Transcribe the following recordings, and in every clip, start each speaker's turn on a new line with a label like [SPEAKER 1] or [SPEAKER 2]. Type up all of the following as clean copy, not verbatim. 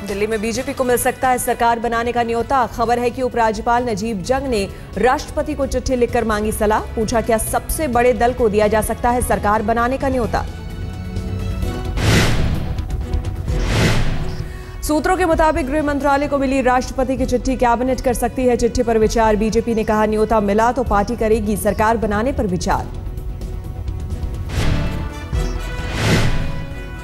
[SPEAKER 1] दिल्ली में बीजेपी को मिल सकता है सरकार बनाने का न्योता। खबर है कि उपराज्यपाल नजीब जंग ने राष्ट्रपति को चिट्ठी लिखकर मांगी सलाह। पूछा क्या सबसे बड़े दल को दिया जा सकता है सरकार बनाने का न्योता। सूत्रों के मुताबिक गृह मंत्रालय को मिली राष्ट्रपति की चिट्ठी कैबिनेट कर सकती है चिट्ठी पर विचार। बीजेपी ने कहा न्योता मिला तो पार्टी करेगी सरकार बनाने पर विचार।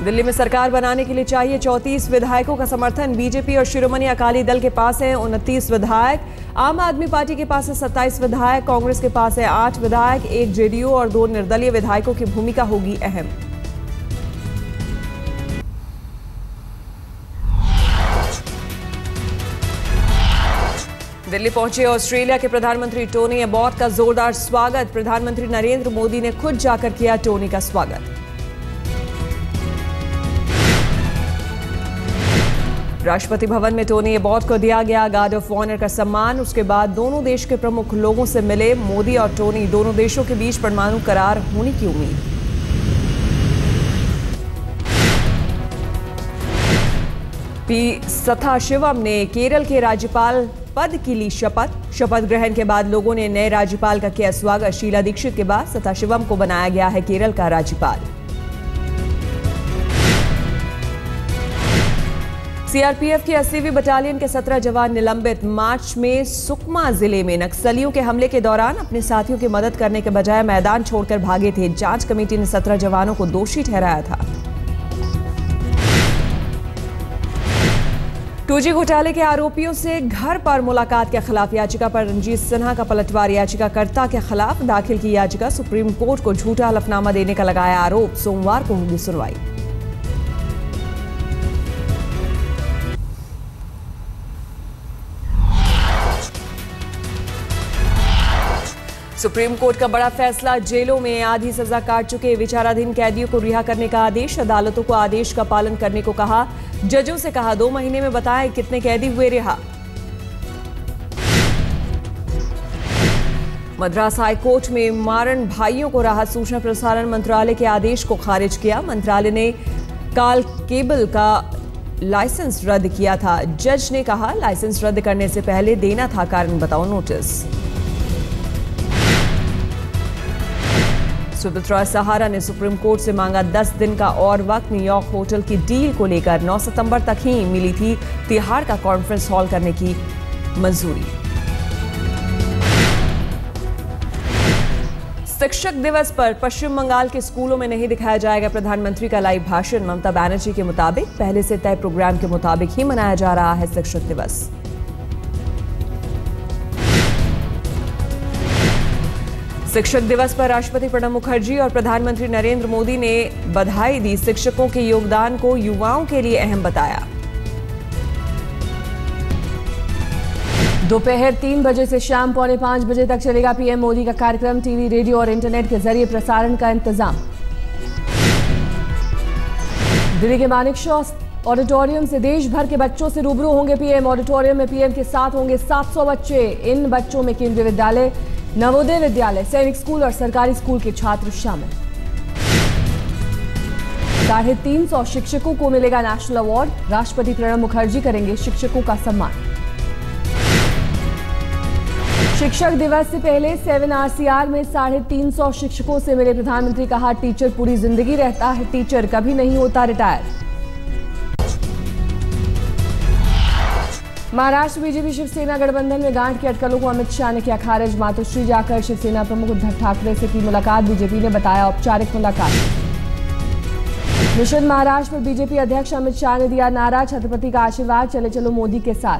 [SPEAKER 1] दिल्ली में सरकार बनाने के लिए चाहिए 34 विधायकों का समर्थन। बीजेपी और शिरोमणि अकाली दल के पास है 29 विधायक। आम आदमी पार्टी के पास है 27 विधायक। कांग्रेस के पास है 8 विधायक। 1 जेडीयू और 2 निर्दलीय विधायकों की भूमिका होगी अहम। दिल्ली पहुंचे ऑस्ट्रेलिया के प्रधानमंत्री टोनी एबॉट का जोरदार स्वागत। प्रधानमंत्री नरेंद्र मोदी ने खुद जाकर किया टोनी का स्वागत। राष्ट्रपति भवन में टोनी एबॉट को दिया गया गार्ड ऑफ ऑनर का सम्मान। उसके बाद दोनों देश के प्रमुख लोगों से मिले मोदी और टोनी। दोनों देशों के बीच परमाणु करार होने की उम्मीद। पी सथाशिवम ने केरल के राज्यपाल पद की ली शपथ। शपथ ग्रहण के बाद लोगों ने नए राज्यपाल का किया स्वागत। शीला दीक्षित के बाद सथाशिवम को बनाया गया है केरल का राज्यपाल। सीआरपीएफ की 80वीं बटालियन के 17 जवान निलंबित। मार्च में सुकमा जिले में नक्सलियों के हमले के दौरान अपने साथियों की मदद करने के बजाय मैदान छोड़कर भागे थे। जांच कमेटी ने 17 जवानों को दोषी ठहराया था। 2G घोटाले के आरोपियों से घर पर मुलाकात के खिलाफ याचिका पर रणजीत सिन्हा का पलटवार। याचिकाकर्ता के खिलाफ दाखिल की याचिका। सुप्रीम कोर्ट को झूठा हलफनामा देने का लगाया आरोप। सोमवार को होगी सुनवाई। सुप्रीम कोर्ट का बड़ा फैसला। जेलों में आधी सजा काट चुके विचाराधीन कैदियों को रिहा करने का आदेश। अदालतों को आदेश का पालन करने को कहा। जजों से कहा 2 महीने में बताएं कितने कैदी हुए रिहा। मद्रास हाई कोर्ट में मारन भाइयों को राहत। सूचना प्रसारण मंत्रालय के आदेश को खारिज किया। मंत्रालय ने काल केबल का लाइसेंस रद्द किया था। जज ने कहा लाइसेंस रद्द करने से पहले देना था कारण बताओ नोटिस। सुब्रता सहारा ने सुप्रीम कोर्ट से मांगा 10 दिन का और वक्त। न्यूयॉर्क होटल की डील को लेकर 9 सितंबर तक ही मिली थी तिहाड़ का कॉन्फ्रेंस हॉल करने की मंजूरी। शिक्षक दिवस पर पश्चिम बंगाल के स्कूलों में नहीं दिखाया जाएगा प्रधानमंत्री का लाइव भाषण। ममता बनर्जी के मुताबिक पहले से तय प्रोग्राम के मुताबिक ही मनाया जा रहा है शिक्षक दिवस। शिक्षक दिवस पर राष्ट्रपति प्रणब मुखर्जी और प्रधानमंत्री नरेंद्र मोदी ने बधाई दी। शिक्षकों के योगदान को युवाओं के लिए अहम बताया। दोपहर 3 बजे से शाम 4:45 बजे तक चलेगा पीएम मोदी का कार्यक्रम। टीवी, रेडियो और इंटरनेट के जरिए प्रसारण का इंतजाम। दिल्ली के मानेकशॉ ऑडिटोरियम से देश भर के बच्चों से रूबरू होंगे पीएम। ऑडिटोरियम में पीएम के साथ होंगे 700 बच्चे। इन बच्चों में केंद्रीय विद्यालय, नवोदय विद्यालय, सैनिक स्कूल और सरकारी स्कूल के छात्र शामिल। 350 शिक्षकों को मिलेगा नेशनल अवार्ड। राष्ट्रपति प्रणब मुखर्जी करेंगे शिक्षकों का सम्मान। शिक्षक दिवस से पहले 7RCR में 350 शिक्षकों से मिले प्रधानमंत्री। कहा टीचर पूरी जिंदगी रहता है, टीचर कभी नहीं होता रिटायर। महाराष्ट्र बीजेपी शिवसेना गठबंधन में गांठ की अटकलों को अमित शाह ने किया खारिज। मातोश्री जाकर शिवसेना प्रमुख उद्धव ठाकरे से की मुलाकात। बीजेपी ने बताया औपचारिक मुलाकात। मिशन महाराष्ट्र पर बीजेपी अध्यक्ष अमित शाह ने दिया नारा छत्रपति का आशीर्वाद, चले चलो मोदी के साथ।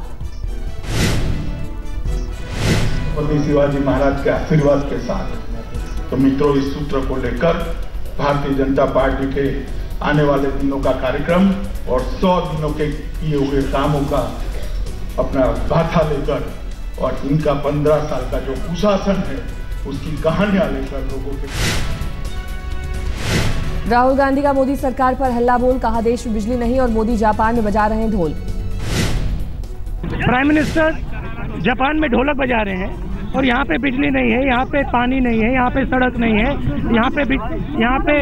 [SPEAKER 2] छत्रपति शिवाजी महाराज के आशीर्वाद के साथ। तो मित्रों, इस सूत्र को लेकर भारतीय जनता पार्टी के आने वाले दिनों का कार्यक्रम और 100 दिनों के किए हुए कामों का अपना बाथा लेकर और इनका 15 साल का जो कुशासन है उसकी कहानियां लेकर लोगों के।
[SPEAKER 3] राहुल गांधी का मोदी सरकार पर हल्ला बोल। कहा देश में बिजली नहीं और मोदी जापान में बजा रहे हैं ढोल।
[SPEAKER 4] प्राइम मिनिस्टर जापान में ढोलक बजा रहे हैं और यहाँ पे बिजली नहीं है, यहाँ पे पानी नहीं है, यहाँ पे सड़क नहीं है, यहाँ पे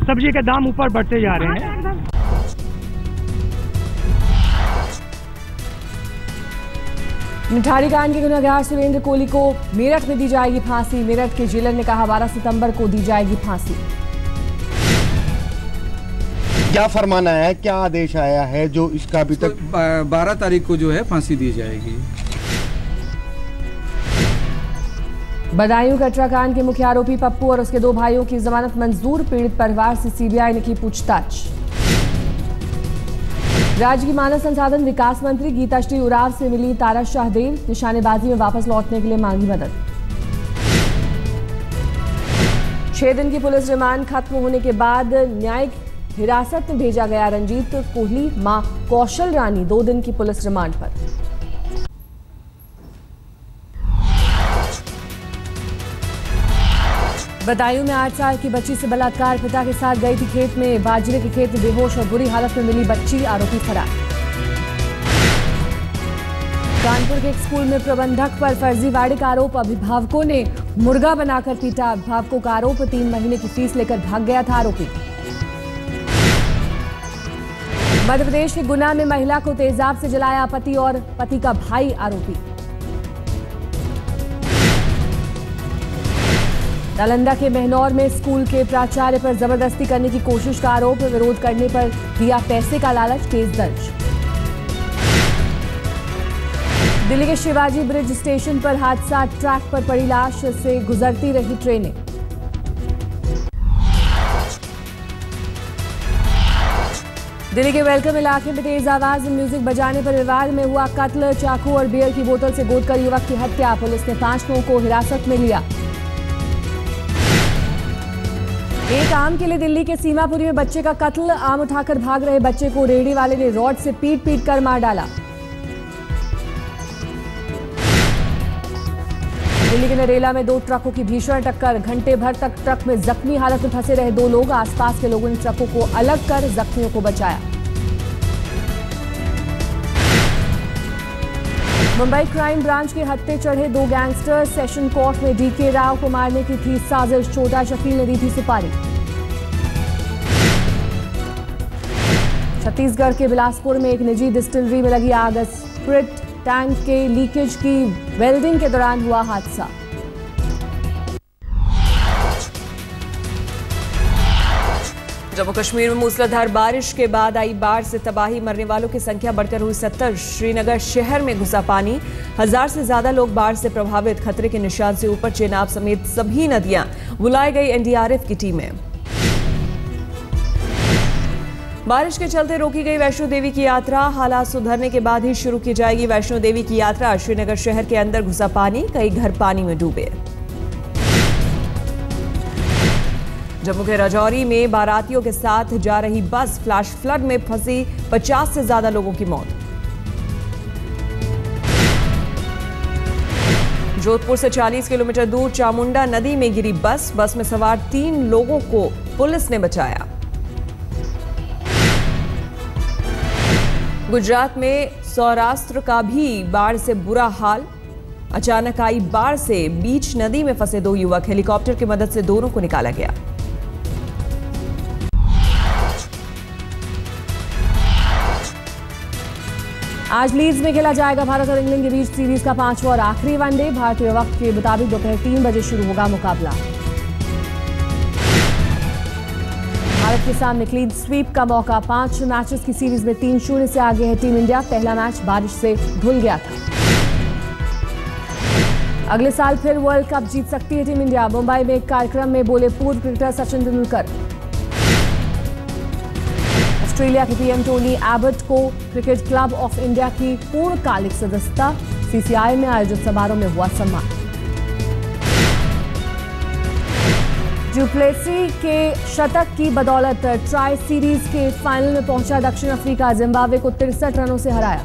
[SPEAKER 4] सब्जी के दाम ऊपर बढ़ते जा रहे हैं।
[SPEAKER 3] निठारी कांड के गुनहगार सुरेंद्र कोहली को मेरठ में दी जाएगी फांसी। मेरठ के जेलर ने कहा 12 सितंबर को दी जाएगी फांसी।
[SPEAKER 5] क्या फरमाना है, क्या आदेश आया है जो इसका अभी तक
[SPEAKER 6] 12 तारीख को जो है फांसी दी जाएगी।
[SPEAKER 3] बदायूं कटरा कांड के मुख्य आरोपी पप्पू और उसके 2 भाइयों की जमानत मंजूर। पीड़ित परिवार से सीबीआई ने की पूछताछ। राज्य की मानव संसाधन विकास मंत्री गीताश्री उरांव से मिली तारा शाहदेव। निशानेबाजी में वापस लौटने के लिए मांगी मदद। 6 दिन की पुलिस रिमांड खत्म होने के बाद न्यायिक हिरासत में भेजा गया रंजीत कोहली। मां कौशल रानी 2 दिन की पुलिस रिमांड पर। बदायूं में 8 साल की बच्ची से बलात्कार। पिता के साथ गई थी खेत में। बाजरे के खेत में बेहोश और बुरी हालत में मिली बच्ची। आरोपी फरार। कानपुर के एक स्कूल में प्रबंधक पर फर्जीवाड़े का आरोप। अभिभावकों ने मुर्गा बनाकर पीटा। अभिभावकों का आरोप 3 महीने की फीस लेकर भाग गया था आरोपी। मध्य प्रदेश के गुना में महिला को तेजाब से जलाया पति और पति का भाई आरोपी। नालंदा के महनौर में स्कूल के प्राचार्य पर जबरदस्ती करने की कोशिश का आरोप। विरोध करने पर दिया पैसे का लालच। केस दर्ज। दिल्ली के शिवाजी ब्रिज स्टेशन पर हादसा। ट्रैक पर पड़ी लाश से गुजरती रही ट्रेनें। दिल्ली के वेलकम इलाके में तेज आवाज में म्यूजिक बजाने पर विवाद में हुआ कत्ल। चाकू और बियर की बोतल से गोदकर युवक की हत्या। पुलिस ने 5 लोगों को हिरासत में लिया। एक आम के लिए दिल्ली के सीमापुरी में बच्चे का कत्ल। आम उठाकर भाग रहे बच्चे को रेहड़ी वाले ने रॉड से पीट कर मार डाला। दिल्ली के नरेला में 2 ट्रकों की भीषण टक्कर। घंटे भर तक ट्रक में जख्मी हालत में फंसे रहे 2 लोग। आसपास के लोगों ने ट्रकों को अलग कर जख्मियों को बचाया। मुंबई क्राइम ब्रांच के हत्थे चढ़े 2 गैंगस्टर। सेशन कोर्ट में डीके राव को मारने की थी साजिश। छोटा शकील ने दी थी सुपारी। छत्तीसगढ़ के बिलासपुर में एक निजी डिस्टिलरी में लगी आग। स्पिरिट टैंक के लीकेज की वेल्डिंग के दौरान हुआ हादसा।
[SPEAKER 1] जम्मू कश्मीर में मूसलाधार बारिश के बाद आई बाढ़ से तबाही। मरने वालों की संख्या बढ़कर हुई 70। श्रीनगर शहर में घुसा पानी। 1000 से ज्यादा लोग बाढ़ से प्रभावित। खतरे के निशान से ऊपर चेनाब समेत सभी नदियां। बुलाई गई एनडीआरएफ की टीमें। बारिश के चलते रोकी गई वैष्णो देवी की यात्रा। हालात सुधरने के बाद ही शुरू की जाएगी वैष्णो देवी की यात्रा। श्रीनगर शहर के अंदर घुसा पानी। कई घर पानी में डूबे। जम्मू के राजौरी में बारातियों के साथ जा रही बस फ्लैश फ्लड में फंसी। 50 से ज्यादा लोगों की मौत। जोधपुर से 40 किलोमीटर दूर चामुंडा नदी में गिरी बस। बस में सवार 3 लोगों को पुलिस ने बचाया। गुजरात में सौराष्ट्र का भी बाढ़ से बुरा हाल। अचानक आई बाढ़ से बीच नदी में फंसे 2 युवक। हेलीकॉप्टर की मदद से दोनों को निकाला गया।
[SPEAKER 3] आज लीड्स में खेला जाएगा भारत और इंग्लैंड के बीच सीरीज का 5वां और आखिरी वनडे। भारतीय वक्त के मुताबिक दोपहर 3 बजे शुरू होगा मुकाबला। भारत के सामने क्लीन स्वीप का मौका। 5 मैचेस की सीरीज में 3-0 से आगे है टीम इंडिया। पहला मैच बारिश से धुल गया था। अगले साल फिर वर्ल्ड कप जीत सकती है टीम इंडिया। मुंबई में एक कार्यक्रम में बोले पूर्व क्रिकेटर सचिन तेंदुलकर। ऑस्ट्रेलिया के पीएम टोनी एबट को क्रिकेट क्लब ऑफ इंडिया की पूर्णकालिक सदस्यता। सीसीआई में आयोजित समारोह में हुआ सम्मान। डुप्लेसी के शतक की बदौलत ट्राई सीरीज के फाइनल में पहुंचा दक्षिण अफ्रीका। जिम्बाब्वे को 63 रनों से हराया।